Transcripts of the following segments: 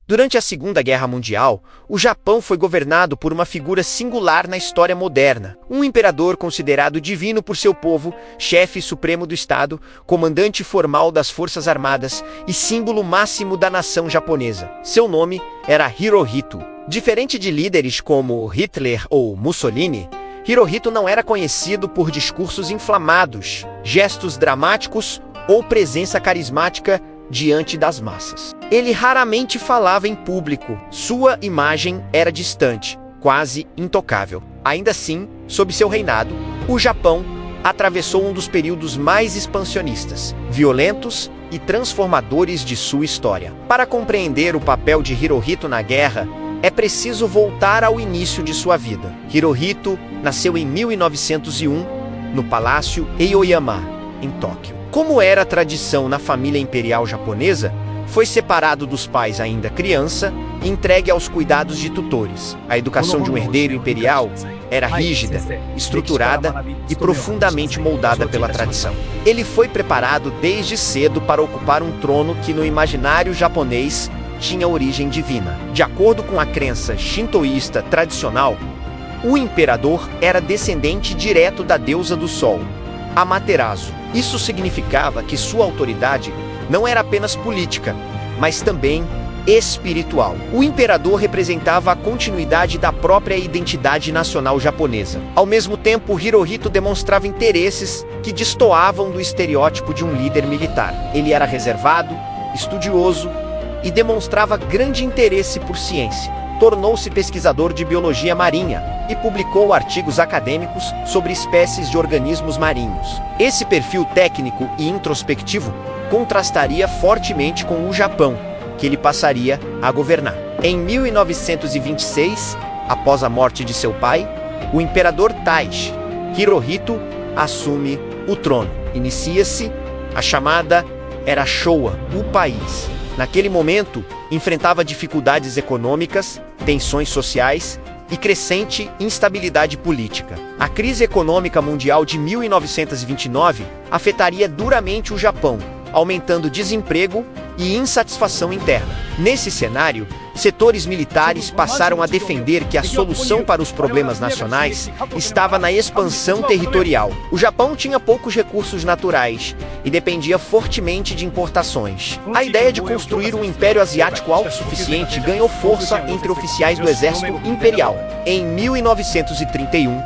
Durante a Segunda Guerra Mundial, o Japão foi governado por uma figura singular na história moderna. Um imperador considerado divino por seu povo, chefe supremo do Estado, comandante formal das Forças Armadas e símbolo máximo da nação japonesa. Seu nome era Hirohito. Diferente de líderes como Hitler ou Mussolini, Hirohito não era conhecido por discursos inflamados, gestos dramáticos ou presença carismática diante das massas. Ele raramente falava em público. Sua imagem era distante, quase intocável. Ainda assim, sob seu reinado, o Japão atravessou um dos períodos mais expansionistas, violentos e transformadores de sua história. Para compreender o papel de Hirohito na guerra, é preciso voltar ao início de sua vida. Hirohito nasceu em 1901, no Palácio Eioyama, em Tóquio. Como era tradição na família imperial japonesa, foi separado dos pais ainda criança e entregue aos cuidados de tutores. A educação de um herdeiro imperial era rígida, estruturada e profundamente moldada pela tradição. Ele foi preparado desde cedo para ocupar um trono que no imaginário japonês tinha origem divina. De acordo com a crença shintoísta tradicional, o imperador era descendente direto da deusa do sol, Amaterasu. Isso significava que sua autoridade não era apenas política, mas também espiritual. O imperador representava a continuidade da própria identidade nacional japonesa. Ao mesmo tempo, Hirohito demonstrava interesses que destoavam do estereótipo de um líder militar. Ele era reservado, estudioso e demonstrava grande interesse por ciência. Tornou-se pesquisador de biologia marinha e publicou artigos acadêmicos sobre espécies de organismos marinhos. Esse perfil técnico e introspectivo contrastaria fortemente com o Japão, que ele passaria a governar. Em 1926, após a morte de seu pai, o imperador Taisho Hirohito assume o trono. Inicia-se a chamada Era Showa. O país, naquele momento, enfrentava dificuldades econômicas, tensões sociais e crescente instabilidade política. A crise econômica mundial de 1929 afetaria duramente o Japão, aumentando desemprego e insatisfação interna. Nesse cenário, setores militares passaram a defender que a solução para os problemas nacionais estava na expansão territorial. O Japão tinha poucos recursos naturais e dependia fortemente de importações. A ideia de construir um império asiático autossuficiente ganhou força entre oficiais do exército imperial. Em 1931,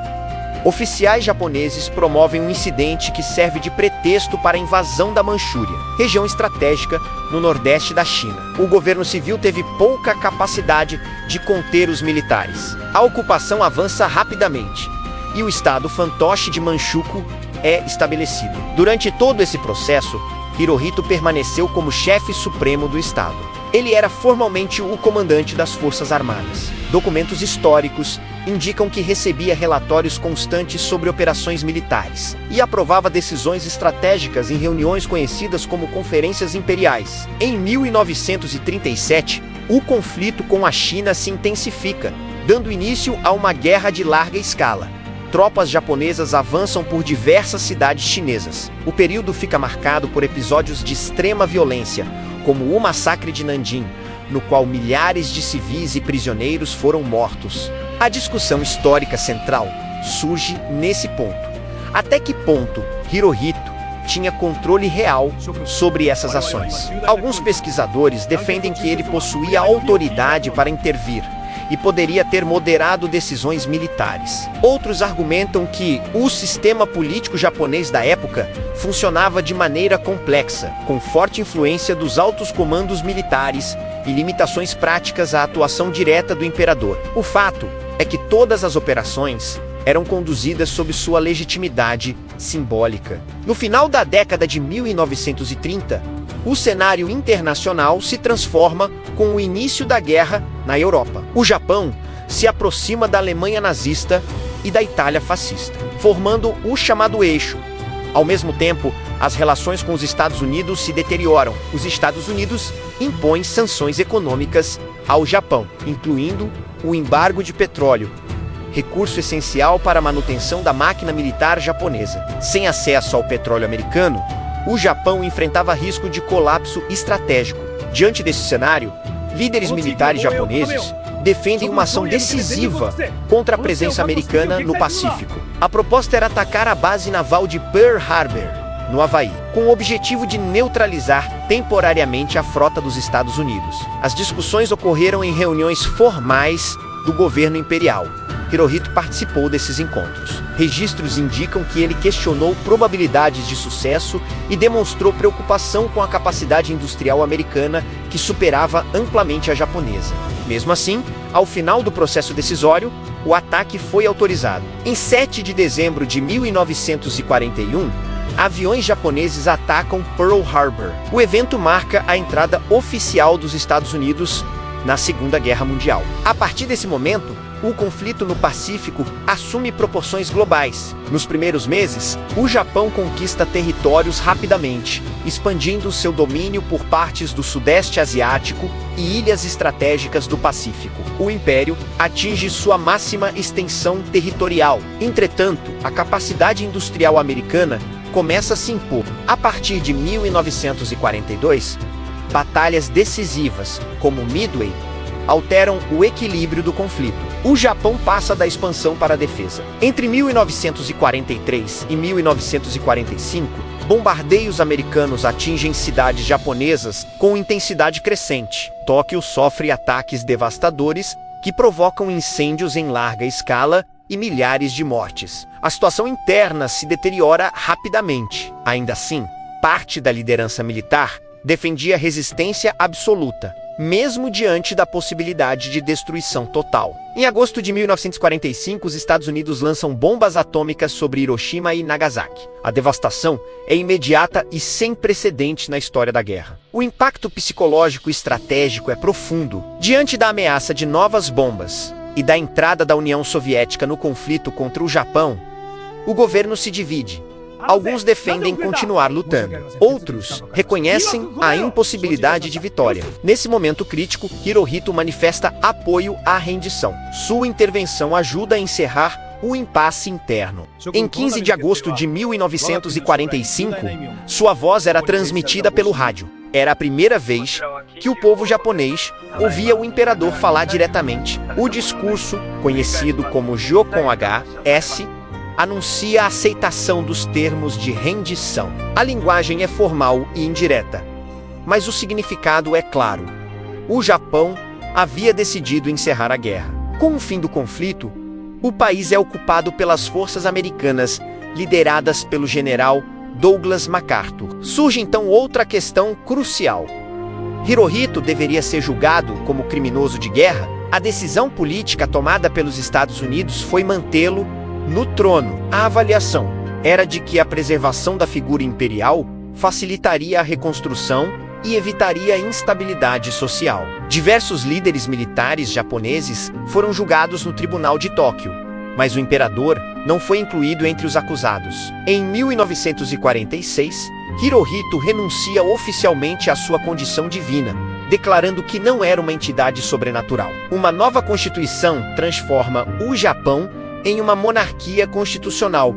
oficiais japoneses promovem um incidente que serve de pretexto para a invasão da Manchúria, região estratégica no nordeste da China. O governo civil teve pouca capacidade de conter os militares. A ocupação avança rapidamente e o estado fantoche de Manchukuo é estabelecido. Durante todo esse processo, Hirohito permaneceu como chefe supremo do estado. Ele era formalmente o comandante das Forças Armadas. Documentos históricos indicam que recebia relatórios constantes sobre operações militares e aprovava decisões estratégicas em reuniões conhecidas como conferências imperiais. Em 1937, o conflito com a China se intensifica, dando início a uma guerra de larga escala. Tropas japonesas avançam por diversas cidades chinesas. O período fica marcado por episódios de extrema violência, como o massacre de Nanjing, no qual milhares de civis e prisioneiros foram mortos. A discussão histórica central surge nesse ponto. Até que ponto Hirohito tinha controle real sobre essas ações? Alguns pesquisadores defendem que ele possuía autoridade para intervir e poderia ter moderado decisões militares. Outros argumentam que o sistema político japonês da época funcionava de maneira complexa, com forte influência dos altos comandos militares e limitações práticas à atuação direta do imperador. O fato é que todas as operações eram conduzidas sob sua legitimidade simbólica. No final da década de 1930, o cenário internacional se transforma com o início da guerra na Europa. O Japão se aproxima da Alemanha nazista e da Itália fascista, formando o chamado eixo. Ao mesmo tempo, as relações com os Estados Unidos se deterioram. Os Estados Unidos impõem sanções econômicas ao Japão, incluindo o embargo de petróleo, recurso essencial para a manutenção da máquina militar japonesa. Sem acesso ao petróleo americano, o Japão enfrentava risco de colapso estratégico. Diante desse cenário, líderes militares japoneses defendem uma ação decisiva contra a presença americana no Pacífico. A proposta era atacar a base naval de Pearl Harbor, no Havaí, com o objetivo de neutralizar temporariamente a frota dos Estados Unidos. As discussões ocorreram em reuniões formais do governo imperial. Hirohito participou desses encontros. Registros indicam que ele questionou probabilidades de sucesso e demonstrou preocupação com a capacidade industrial americana, que superava amplamente a japonesa. Mesmo assim, ao final do processo decisório, o ataque foi autorizado. Em 7 de dezembro de 1941, aviões japoneses atacam Pearl Harbor. O evento marca a entrada oficial dos Estados Unidos na Segunda Guerra Mundial. A partir desse momento, o conflito no Pacífico assume proporções globais. Nos primeiros meses, o Japão conquista territórios rapidamente, expandindo seu domínio por partes do Sudeste Asiático e ilhas estratégicas do Pacífico. O Império atinge sua máxima extensão territorial. Entretanto, a capacidade industrial americana começa a se impor. A partir de 1942, batalhas decisivas, como Midway, alteram o equilíbrio do conflito. O Japão passa da expansão para a defesa. Entre 1943 e 1945, bombardeios americanos atingem cidades japonesas com intensidade crescente. Tóquio sofre ataques devastadores que provocam incêndios em larga escala e milhares de mortes. A situação interna se deteriora rapidamente. Ainda assim, parte da liderança militar defendia resistência absoluta, mesmo diante da possibilidade de destruição total. Em agosto de 1945, os Estados Unidos lançam bombas atômicas sobre Hiroshima e Nagasaki. A devastação é imediata e sem precedentes na história da guerra. O impacto psicológico e estratégico é profundo. Diante da ameaça de novas bombas e da entrada da União Soviética no conflito contra o Japão, o governo se divide. Alguns defendem continuar lutando. Outros reconhecem a impossibilidade de vitória. Nesse momento crítico, Hirohito manifesta apoio à rendição. Sua intervenção ajuda a encerrar o impasse interno. Em 15 de agosto de 1945, sua voz era transmitida pelo rádio. Era a primeira vez que o povo japonês ouvia o imperador falar diretamente. O discurso, conhecido como Jo com HS, anuncia a aceitação dos termos de rendição. A linguagem é formal e indireta, mas o significado é claro. O Japão havia decidido encerrar a guerra. Com o fim do conflito, o país é ocupado pelas forças americanas, lideradas pelo general Douglas MacArthur. Surge então outra questão crucial. Hirohito deveria ser julgado como criminoso de guerra? A decisão política tomada pelos Estados Unidos foi mantê-lo no trono. A avaliação era de que a preservação da figura imperial facilitaria a reconstrução e evitaria a instabilidade social. Diversos líderes militares japoneses foram julgados no Tribunal de Tóquio, mas o imperador não foi incluído entre os acusados. Em 1946, Hirohito renuncia oficialmente à sua condição divina, declarando que não era uma entidade sobrenatural. Uma nova constituição transforma o Japão em uma monarquia constitucional,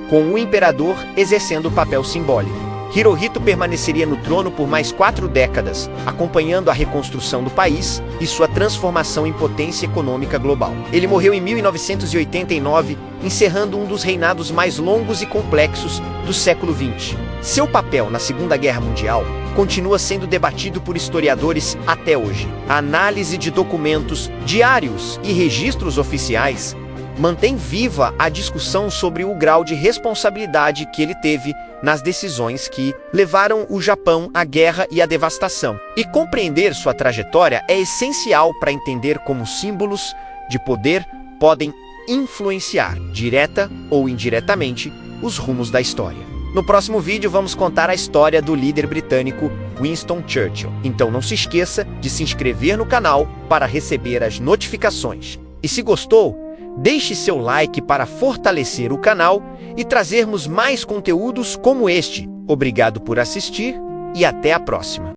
com o imperador exercendo o papel simbólico. Hirohito permaneceria no trono por mais 4 décadas, acompanhando a reconstrução do país e sua transformação em potência econômica global. Ele morreu em 1989, encerrando um dos reinados mais longos e complexos do século XX. Seu papel na Segunda Guerra Mundial continua sendo debatido por historiadores até hoje. A análise de documentos, diários e registros oficiais mantém viva a discussão sobre o grau de responsabilidade que ele teve nas decisões que levaram o Japão à guerra e à devastação. E compreender sua trajetória é essencial para entender como símbolos de poder podem influenciar, direta ou indiretamente, os rumos da história. No próximo vídeo vamos contar a história do líder britânico Winston Churchill. Então não se esqueça de se inscrever no canal para receber as notificações. E se gostou, deixe seu like para fortalecer o canal e trazermos mais conteúdos como este. Obrigado por assistir e até a próxima.